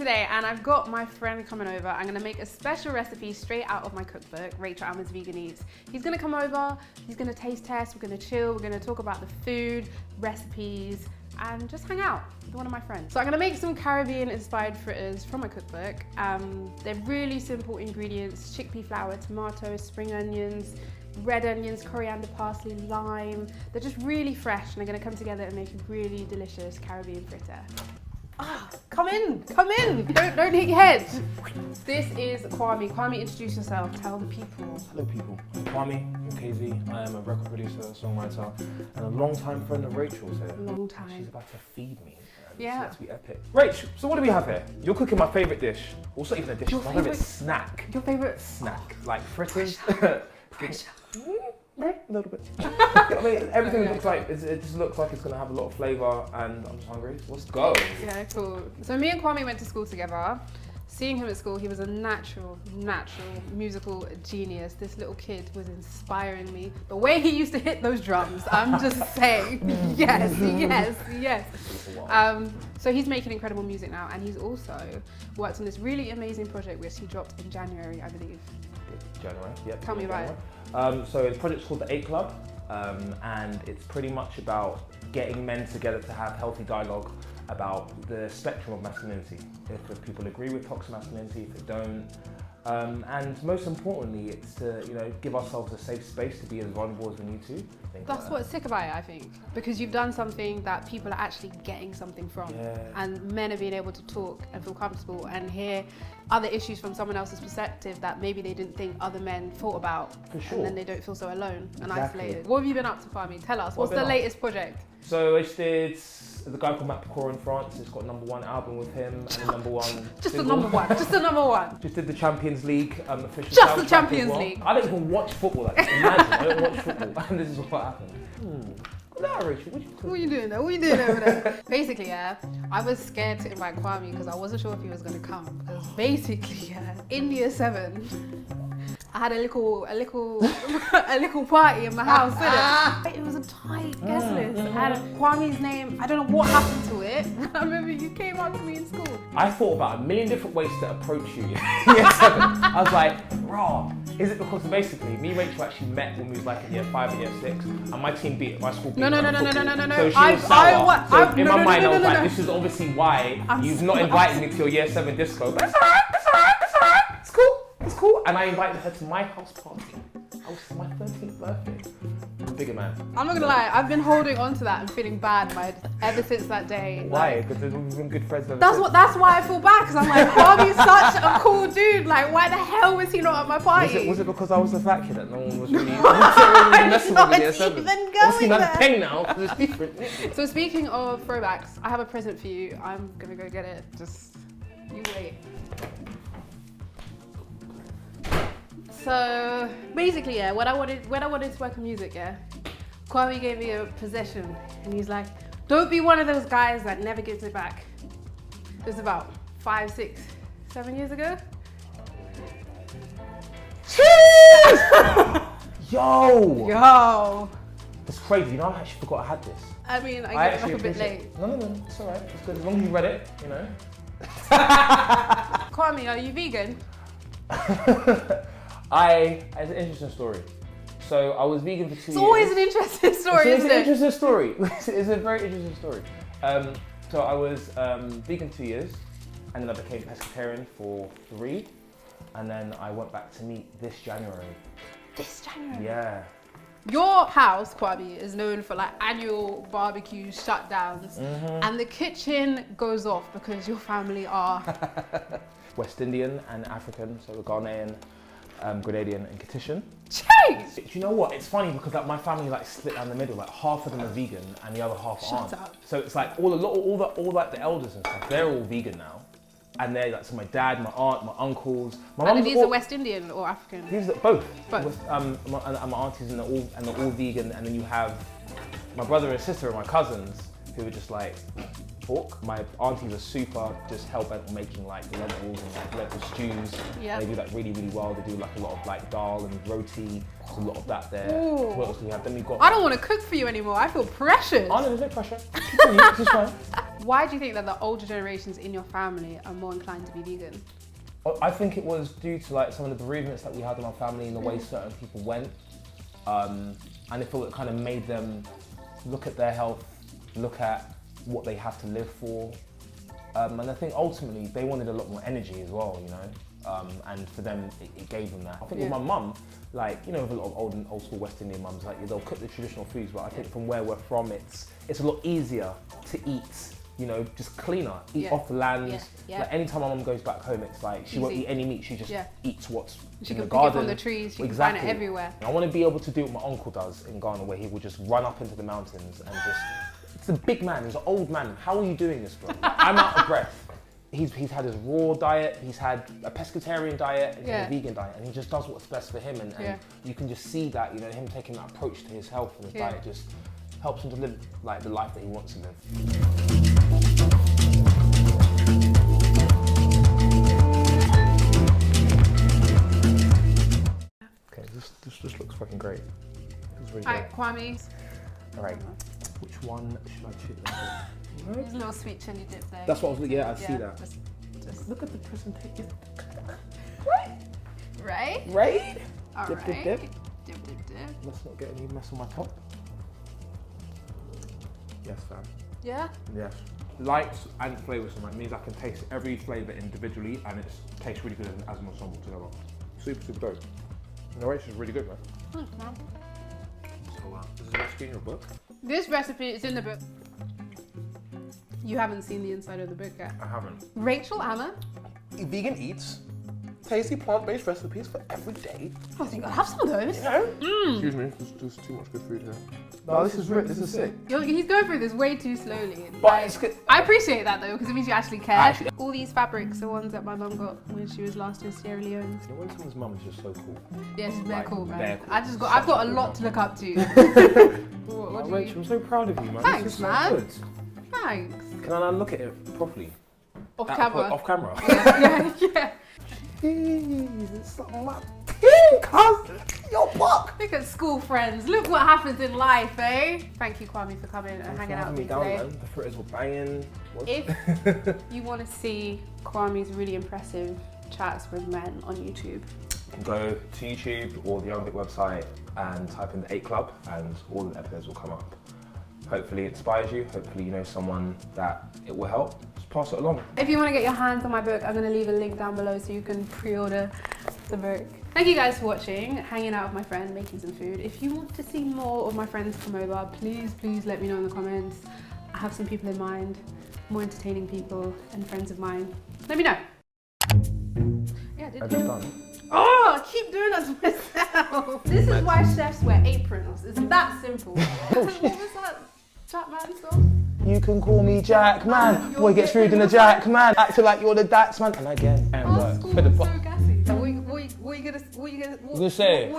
today and I've got my friend coming over. I'm gonna make a special recipe straight out of my cookbook, Rach Almond's Vegan Eats. He's gonna come over, he's gonna taste test, we're gonna chill, we're gonna talk about the food, recipes, and just hang out with one of my friends. So I'm gonna make some Caribbean inspired fritters from my cookbook. They're really simple ingredients: chickpea flour, tomatoes, spring onions, red onions, coriander, parsley, lime. They're just really fresh and they're gonna come together and make a really delicious Caribbean fritter. Ah, come in. Don't hit your head. This is Kwame. Kwame, introduce yourself, tell the people. Hello people, I'm Kwame, I'm KZ. I am a record producer, songwriter, and a long-time friend of Rachel's here. Long time. She's about to feed me. Yeah. It's about to be epic. Rach, so what do we have here? You're cooking my favourite dish. Also even a dish, my favourite snack. Your favourite Snack, like fritters. Pressure. Right, a little bit. I mean, everything looks like, it just looks like it's going to have a lot of flavour, and I'm just hungry. Let's go. Yeah, cool. So me and Kwame went to school together. Seeing him at school, he was a natural musical genius. This little kid was inspiring me. The way he used to hit those drums, I'm just saying, yes. So he's making incredible music now, and he's also worked on this really amazing project which he dropped in January, I believe. January, yep. Tell me about it. So the project's called the 8 Club, and it's pretty much about getting men together to have healthy dialogue about the spectrum of masculinity. If people agree with toxic masculinity, if they don't. And most importantly, it's to give ourselves a safe space to be as vulnerable as we need to. That's what's sick about it, I think, because you've done something that people are actually getting something from, and men are being able to talk and feel comfortable and hear other issues from someone else's perspective that maybe they didn't think other men thought about. For sure. And then they don't feel so alone and Exactly. isolated. What have you been up to, Kwame? Tell us. What's the latest project? So I just did the guy called Matt Pecora in France. It's got a #1 album with him and a #1 Just single. the number one. Just the number one. Just did the Champions League official. Just the soundtrack Champions as well. League. I don't even watch football. Like, imagine, I don't watch football, and this is what happened. Now, Rachel, what are you doing What are you doing over there? Basically, I was scared to invite Kwame because I wasn't sure if he was going to come. Because basically, in year 7, I had a little party in my house. It was a tight guest list. I had Kwame's name. I don't know what happened to it. I remember you came up to me in school. I thought about a million different ways to approach you. Year 7. I was like, raw. Is it because basically me and Rachel actually met when we was like in year 5 and year 6, and my team beat my school beat No. So she was sour. So in my mind I was like, this is obviously why you've not invited me to your year 7 disco. But it's alright. It's cool. And I invited her to my house party. I was my 13th birthday. I'm a bigger man. I'm not gonna lie, I've been holding on to that and feeling bad ever since that day. Why? Because we've been good friends ever since. That's why I feel bad, because I'm like, Kwame's such a cool dude. Like, why the hell was he not at my party? Was it because I was the fat kid that no one was really messing with in year 7? Obviously not a thing now, because it's different. So speaking of throwbacks, I have a present for you. I'm gonna go get it. Just, you wait. So basically, when I wanted to work in music, Kwame gave me a possession, and he's like, don't be one of those guys that never gives it back. It was about 5, 6, 7 years ago. Cheers! Yo! It's crazy, you know, I actually forgot I had this. I mean, I get it like a bit late. No, it's alright. It's good, as long as you read it, Kwame, are you vegan? It's an interesting story. So I was vegan for 2 years. It's always an interesting story, isn't it? It's an interesting story. It's a very interesting story. So I was vegan 2 years, and then I became pescatarian for 3, and then I went back to meat this January. This January? Yeah. Your house, Kwame, is known for like annual barbecue shutdowns, and the kitchen goes off because your family are West Indian and African, so we're Ghanaian, Grenadian and Kittian. Chase! Do you know what? It's funny because like my family like split down the middle. Like half of them are vegan and the other half aren't. Shut up. So it's like all like the elders and stuff. They're all vegan now, and they're like so my dad, my aunt, my uncles. My and these are West Indian or African? These are both. Both. And my aunties and they're all vegan, and then you have my brother and sister and my cousins who are just like pork. My aunties are super just hell-bent on making like lentils and like lentil stews. Yeah. They do that really, really well. They do like a lot of like dal and roti. There's a lot of that there. Ooh. What else do we have? Then we've got... I don't want to cook for you anymore. I feel pressured. Oh no, there's no pressure. Continue, this is fine. Why do you think that the older generations in your family are more inclined to be vegan? I think it was due to like some of the bereavements that we had in our family and the way certain people went. And I feel it kind of made them look at their health, look at what they have to live for. And I think ultimately they wanted a lot more energy as well, you know? And for them, it gave them that. I think with my mum, like, you know, with a lot of old school West Indian mums, like they'll cook the traditional foods, but I think from where we're from, it's a lot easier to eat, you know, just cleaner, eat off the land. Like anytime my mum goes back home, it's like she won't eat any meat, she just eats what's in the garden. She can pick it from the trees, she can find it everywhere. I want to be able to do what my uncle does in Ghana, where he will just run up into the mountains and just, it's a big man, he's an old man, how are you doing this, bro? I'm out of breath. He's had his raw diet, he's had a pescatarian diet, and a vegan diet, and he just does what's best for him, and you can just see that, you know, him taking that approach to his health and his diet just helps him to live like the life that he wants to live. Okay, this looks fucking great. This is really Alright, Kwame. Alright, which one should I choose? There's a little sweet chili dip there. That's what I was, I see that. Just look at the presentation. Right? Right? Alright. Dip, dip, dip. Dip, dip, dip. Let's not get any mess on my top. Yes, fam. Yeah? Yes. Light and flavoursome, that means I can taste every flavour individually and it tastes really good as an ensemble together. Super, super dope. The rice is really good, man. Thanks, man. So, this is a recipe in your book? This recipe is in the book. You haven't seen the inside of the book yet. I haven't. Rachel Amma. Vegan eats tasty plant-based recipes for every day. I think I'll have some of those. Yeah. Excuse me, there's too much good food here. No, this is sick. He's going through this way too slowly. But it's good. I appreciate that though, because it means you actually care. All these fabrics are ones that my mum got when she was last in Sierra Leone. You know when someone's mum is just so cool? Yeah, she's very cool, man. Very cool. I've got a lot to look up to. What Rachel, I'm so proud of you, man. Thanks, this is man. So good. Thanks. Can I look at it properly? Off camera. Off camera. Yeah. Jeez, it's on my team, cuz. Your book. Look at school friends. Look what happens in life, eh? Thank you, Kwame, for coming and hanging out with me today. Man. The fritters were banging. If you want to see Kwame's really impressive chats with men on YouTube, go to YouTube or the Ebook website and type in the 8 Club and all the episodes will come up. Hopefully it inspires you, hopefully you know someone that it will help. Just pass it along. if you want to get your hands on my book, I'm going to leave a link down below so you can pre-order the book. Thank you guys for watching, hanging out with my friend, making some food. If you want to see more of my friends come over, please let me know in the comments. I have some people in mind, more entertaining people and friends of mine. Let me know. Yeah, I've just done. Oh, I keep doing that to myself. This is why chefs wear aprons. It's that simple. What was that Jackman song? You can call me Jack Man. Boy gets rude in the Jack Man. Acting like you're the Dax Man. And again. Oh, school was so gassy. So what are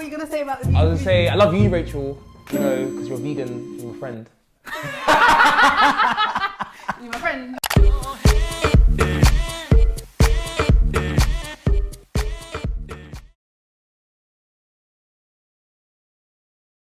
you gonna say about the vegan? I was gonna say I love you, Rachel. You know, because you're vegan, you're a friend.